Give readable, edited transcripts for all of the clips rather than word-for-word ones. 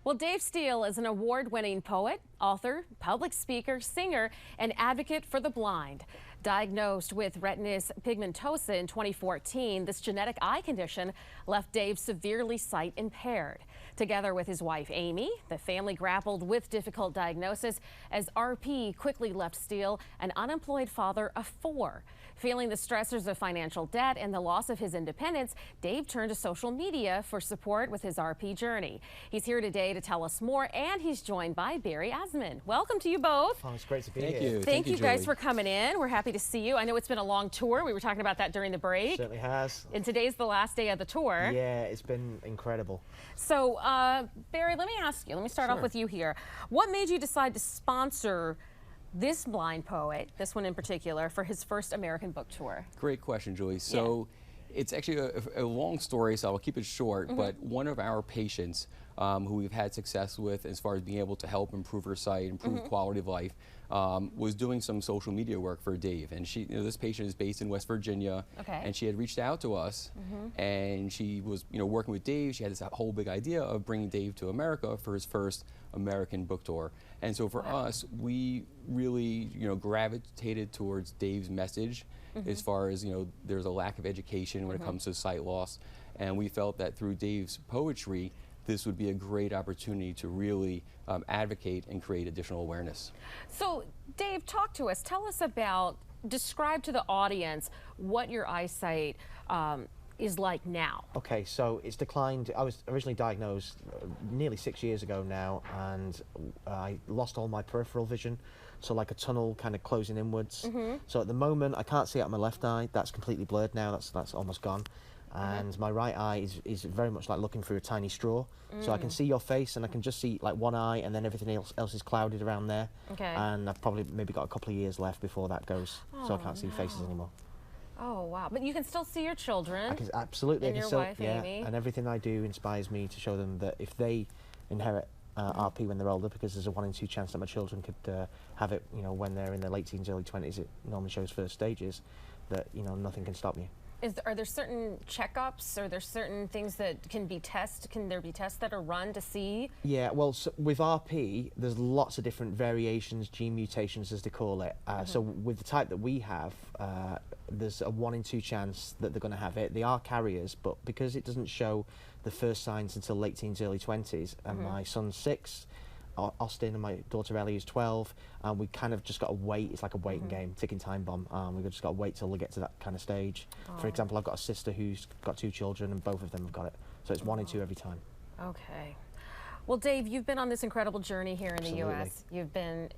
Well, Dave Steele is an award-winning poet, author, public speaker, singer, and advocate for the blind. Diagnosed with retinitis pigmentosa in 2014, this genetic eye condition left Dave severely sight impaired. Together with his wife, Amy, the family grappled with difficult diagnosis as RP quickly left Steele an unemployed father of 4. Feeling the stressors of financial debt and the loss of his independence, Dave turned to social media for support with his RP journey. He's here today to tell us more, and he's joined by Barry Asman. Welcome to you both. Oh, it's great to be here. here. Thank you guys Julie. for coming in. We're happy to see you. I know it's been a long tour. We were talking about that during the break. Certainly has. And today's the last day of the tour. Yeah, it's been incredible. So, Barry, let me ask you, let me start off with you here. What made you decide to sponsor this blind poet, this one in particular, for his first American book tour? Great question, Julie. So it's actually a long story, so I'll keep it short, but one of our patients who we've had success with as far as being able to help improve her sight, improve quality of life, was doing some social media work for Dave. And she, this patient is based in West Virginia, and she had reached out to us, and she was working with Dave. She had this whole big idea of bringing Dave to America for his first American book tour. And so for us, we really gravitated towards Dave's message as far as there's a lack of education when it comes to sight loss, and we felt that through Dave's poetry this would be a great opportunity to really advocate and create additional awareness. So, Dave, talk to us. Tell us about, describe to the audience what your eyesight is like now. Okay, so it's declined. I was originally diagnosed nearly 6 years ago now, and I lost all my peripheral vision, so like a tunnel kind of closing inwards. So at the moment I can't see out of my left eye. That's completely blurred now. That's almost gone. And my right eye is very much like looking through a tiny straw. So I can see your face and I can just see like one eye, and then everything else is clouded around there. And I've probably maybe got a couple of years left before that goes, so I can't see faces anymore. Oh, wow. But you can still see your children. I can, absolutely. And I can your still, wife, Amy. And everything I do inspires me to show them that if they inherit RP when they're older, because there's a 1 in 2 chance that my children could have it, when they're in their late teens, early 20s, it normally shows first stages, that, nothing can stop you. Are there certain checkups? Are there certain things that can be tested? Can there be tests that are run to see? Yeah, well, so with RP, there's lots of different variations, gene mutations as they call it. So with the type that we have, there's a 1 in 2 chance that they're going to have it. They are carriers, but because it doesn't show the first signs until late teens, early 20s, and my son's 6, Austin, and my daughter Ellie is 12, and we kind of just got to wait. It's like a waiting game, ticking time bomb. We've just got to wait till we get to that kind of stage. For example, I've got a sister who's got 2 children, and both of them have got it. So it's 1 in 2 every time. Okay. Well, Dave, you've been on this incredible journey here in the U.S. You've been,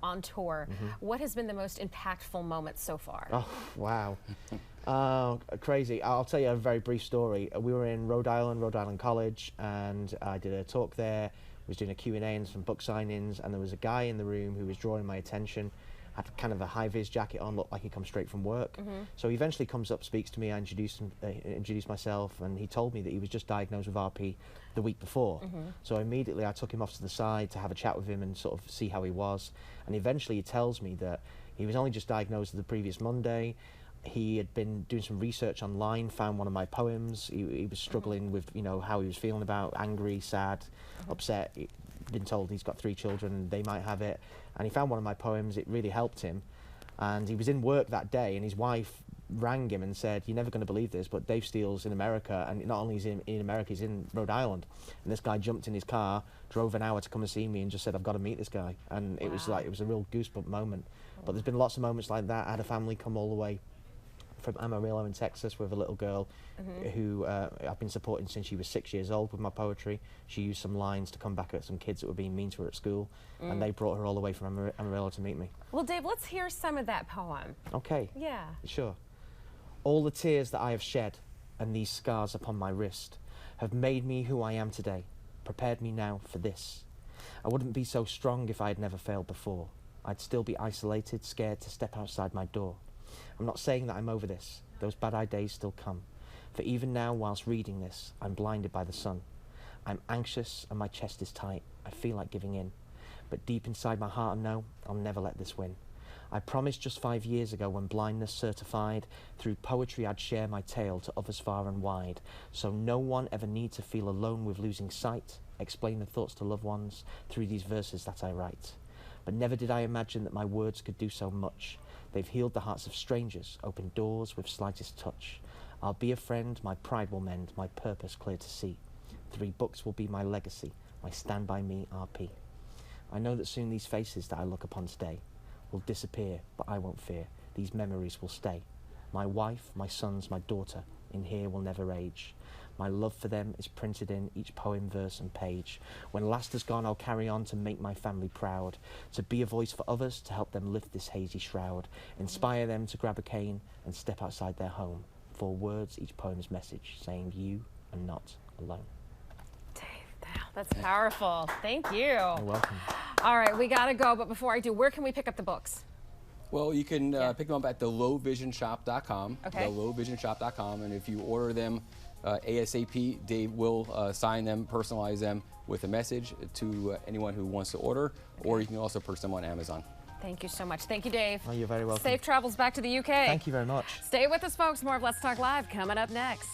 on tour. What has been the most impactful moment so far? Oh, wow. Crazy. I'll tell you a very brief story. We were in Rhode Island College, and I did a talk there. Was doing a Q&A and some book signings, and there was a guy in the room who was drawing my attention. Had kind of a high-vis jacket on, looked like he come straight from work. So he eventually comes up, speaks to me. I introduced myself, and he told me that he was just diagnosed with RP the week before. So immediately I took him off to the side to have a chat with him and sort of see how he was. And eventually he tells me that he was only just diagnosed the previous Monday. He had been doing some research online, found one of my poems. He was struggling with, how he was feeling about, angry, sad, upset. He'd been told he's got 3 children and they might have it. And he found one of my poems. It really helped him. And he was in work that day, and his wife rang him and said, "You're never going to believe this, but Dave Steele's in America, and not only is he in America, he's in Rhode Island." And this guy jumped in his car, drove an hour to come and see me, and just said, "I've got to meet this guy." And it was a real goosebump moment. But there's been lots of moments like that. I had a family come all the way from Amarillo in Texas with a little girl who I've been supporting since she was 6 years old with my poetry. She used some lines to come back at some kids that were being mean to her at school, and they brought her all the way from Amarillo to meet me. Well, Dave, let's hear some of that poem. Okay. Yeah. Sure. All the tears that I have shed and these scars upon my wrist have made me who I am today, prepared me now for this. I wouldn't be so strong if I had never failed before. I'd still be isolated, scared to step outside my door. I'm not saying that I'm over this. Those bad days still come. For even now, whilst reading this, I'm blinded by the sun. I'm anxious and my chest is tight. I feel like giving in. But deep inside my heart I know I'll never let this win. I promised just 5 years ago, when blindness certified, through poetry I'd share my tale to others far and wide, so no one ever need to feel alone with losing sight. explain the thoughts to loved ones through these verses that I write. But never did I imagine that my words could do so much. They've healed the hearts of strangers, opened doors with slightest touch. I'll be a friend, my pride will mend, my purpose clear to see. 3 books will be my legacy, my Stand By Me RP. I know that soon these faces that I look upon today will disappear, but I won't fear. These memories will stay. My wife, my sons, my daughter, in here will never age. My love for them is printed in each poem, verse and page. When last has gone, I'll carry on to make my family proud, to be a voice for others, to help them lift this hazy shroud, inspire them to grab a cane and step outside their home. 4 words, each poem's message, saying you are not alone. Dave, wow, that's powerful. Thank you. You're welcome. All right, we gotta go, but before I do, where can we pick up the books? Well, you can pick them up at thelowvisionshop.com. Okay. Thelowvisionshop.com, and if you order them ASAP, Dave will sign them, personalize them with a message to anyone who wants to order, or you can also purchase them on Amazon. Thank you so much. Thank you, Dave. Oh, you're very welcome. Safe travels back to the UK. Thank you very much. Stay with us, folks. More of Let's Talk Live coming up next.